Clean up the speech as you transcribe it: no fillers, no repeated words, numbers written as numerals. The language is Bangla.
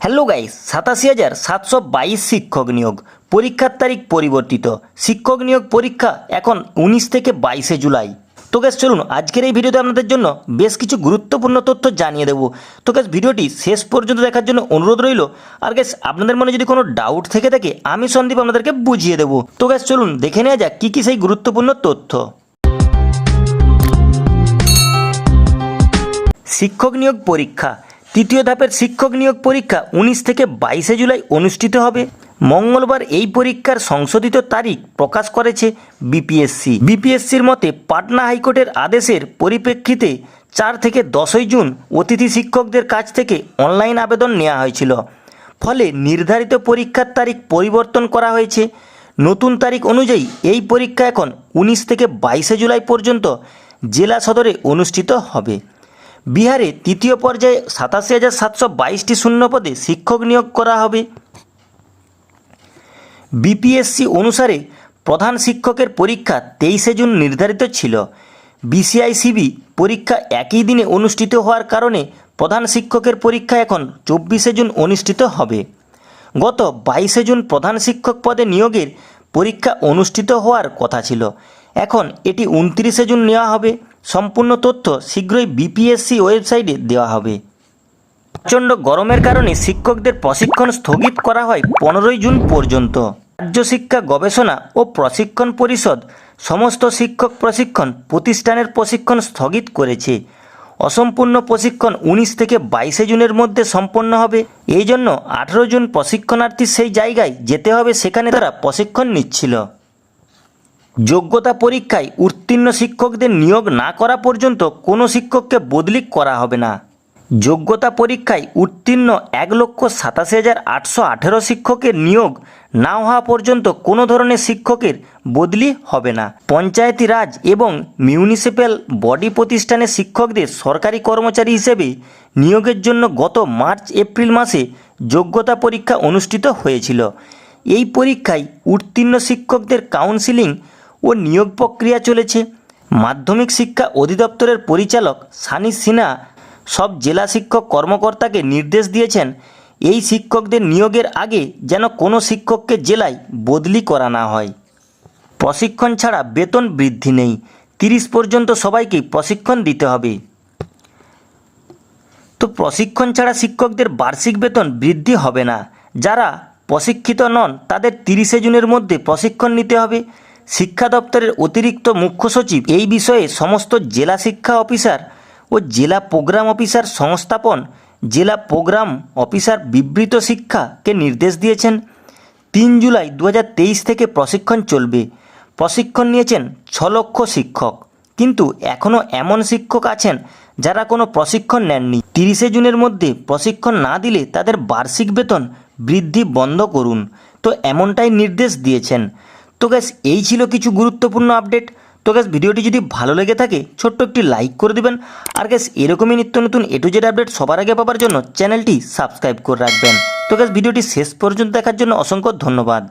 হ্যালো গাইস, 87,722 শিক্ষক নিয়োগ পরীক্ষার তারিখ পরিবর্তিত। শিক্ষক নিয়োগ পরীক্ষা এখন 19 থেকে 22 জুলাই। তো গ্যাস চলুন আজকের এই ভিডিওতে আপনাদের জন্য বেশ কিছু গুরুত্বপূর্ণ তথ্য জানিয়ে দেবো। তো গ্যাস ভিডিওটি শেষ পর্যন্ত দেখার জন্য অনুরোধ রইল। আর গ্যাস আপনাদের মনে যদি কোনো ডাউট থেকে থাকে আমি সন্দীপ আপনাদেরকে বুঝিয়ে দেবো। তো গ্যাস চলুন দেখে নেওয়া যাক কী কী সেই গুরুত্বপূর্ণ তথ্য। শিক্ষক নিয়োগ পরীক্ষা তৃতীয় ধাপের শিক্ষক নিয়োগ পরীক্ষা 19 থেকে 22 জুলাই অনুষ্ঠিত হবে। মঙ্গলবার এই পরীক্ষার সংশোধিত তারিখ প্রকাশ করেছে বিপিএসসির মতে পাটনা হাইকোর্টের আদেশের পরিপ্রেক্ষিতে 4 থেকে 10 জুন অতিথি শিক্ষকদের কাছ থেকে অনলাইন আবেদন নেওয়া হয়েছিল। ফলে নির্ধারিত পরীক্ষার তারিখ পরিবর্তন করা হয়েছে। নতুন তারিখ অনুযায়ী এই পরীক্ষা এখন 19 থেকে 22 জুলাই পর্যন্ত জেলা সদরে অনুষ্ঠিত হবে। বিহারে তৃতীয় পর্যায়ে 87,722টি শূন্যপদে শিক্ষক নিয়োগ করা হবে। বিপিএসসি অনুসারে প্রধান শিক্ষকের পরীক্ষা 23 জুন নির্ধারিত ছিল। বিসিআইসিবি পরীক্ষা একই দিনে অনুষ্ঠিত হওয়ার কারণে প্রধান শিক্ষকের পরীক্ষা এখন 24 জুন অনুষ্ঠিত হবে। গত 22 জুন প্রধান শিক্ষক পদে নিয়োগের পরীক্ষা অনুষ্ঠিত হওয়ার কথা ছিল, এখন এটি 29 জুন নেওয়া হবে। সম্পূর্ণ তথ্য শীঘ্রই বিপিএসসি ওয়েবসাইটে দেওয়া হবে। প্রচণ্ড গরমের কারণে শিক্ষকদের প্রশিক্ষণ স্থগিত করা হয় 15 জুন পর্যন্ত। রাজ্য শিক্ষা গবেষণা ও প্রশিক্ষণ পরিষদ সমস্ত শিক্ষক প্রশিক্ষণ প্রতিষ্ঠানের প্রশিক্ষণ স্থগিত করেছে। অসম্পূর্ণ প্রশিক্ষণ 19 থেকে 22 জুনের মধ্যে সম্পন্ন হবে। এই জন্য 18 জুন প্রশিক্ষণার্থী সেই জায়গায় যেতে হবে যেখানে তারা প্রশিক্ষণ নিচ্ছিল। যোগ্যতা পরীক্ষায় উত্তীর্ণ শিক্ষকদের নিয়োগ না করা পর্যন্ত কোনো শিক্ষককে বদলি করা হবে না। যোগ্যতা পরীক্ষায় উত্তীর্ণ 1,87,818 শিক্ষকের নিয়োগ না হওয়া পর্যন্ত কোনো ধরনের শিক্ষকের বদলি হবে না। পঞ্চায়েতি রাজ এবং মিউনিসিপ্যাল বডি প্রতিষ্ঠানের শিক্ষকদের সরকারি কর্মচারী হিসেবে নিয়োগের জন্য গত মার্চ-এপ্রিল মাসে যোগ্যতা পরীক্ষা অনুষ্ঠিত হয়েছিল। এই পরীক্ষায় উত্তীর্ণ শিক্ষকদের কাউন্সিলিং ও নিয়োগ প্রক্রিয়া চলেছে। মাধ্যমিক শিক্ষা অধিদপ্তরের পরিচালক সানি সিনহা সব জেলা শিক্ষক কর্মকর্তাকে নির্দেশ দিয়েছেন এই শিক্ষকদের নিয়োগের আগে যেন কোনো শিক্ষককে জেলায় বদলি করা না হয়। প্রশিক্ষণ ছাড়া বেতন বৃদ্ধি নেই, 30 পর্যন্ত সবাইকেই প্রশিক্ষণ দিতে হবে। তো প্রশিক্ষণ ছাড়া শিক্ষকদের বার্ষিক বেতন বৃদ্ধি হবে না। যারা প্রশিক্ষিত নন তাদের 30 জুনের মধ্যে প্রশিক্ষণ নিতে হবে। শিক্ষা দপ্তরের অতিরিক্ত মুখ্য সচিব এই বিষয়ে সমস্ত জেলা শিক্ষা অফিসার ও জেলা প্রোগ্রাম অফিসার সংস্থাপন জেলা প্রোগ্রাম অফিসার বিবৃত শিক্ষাকে নির্দেশ দিয়েছেন। 3 জুলাই 2023 থেকে প্রশিক্ষণ চলবে। প্রশিক্ষণ নিয়েছেন 6 লক্ষ শিক্ষক, কিন্তু এখনও এমন শিক্ষক আছেন যারা কোনো প্রশিক্ষণ নেননি। 30 জুনের মধ্যে প্রশিক্ষণ না দিলে তাদের বার্ষিক বেতন বৃদ্ধি বন্ধ করুন, তো এমনটাই নির্দেশ দিয়েছেন। তো গ্যাস এই ছিল কিছু গুরুত্বপূর্ণ আপডেট। তো গ্যাস ভিডিওটি যদি ভালো লেগে থাকে ছোট্ট একটি লাইক করে দিবেন। আর গ্যাস এরকমই নিত্য নতুন A to Z আপডেট সবার আগে পাওয়ার জন্য চ্যানেলটি সাবস্ক্রাইব করে রাখবেন। তো গ্যাস ভিডিওটি শেষ পর্যন্ত দেখার জন্য অসংখ্য ধন্যবাদ।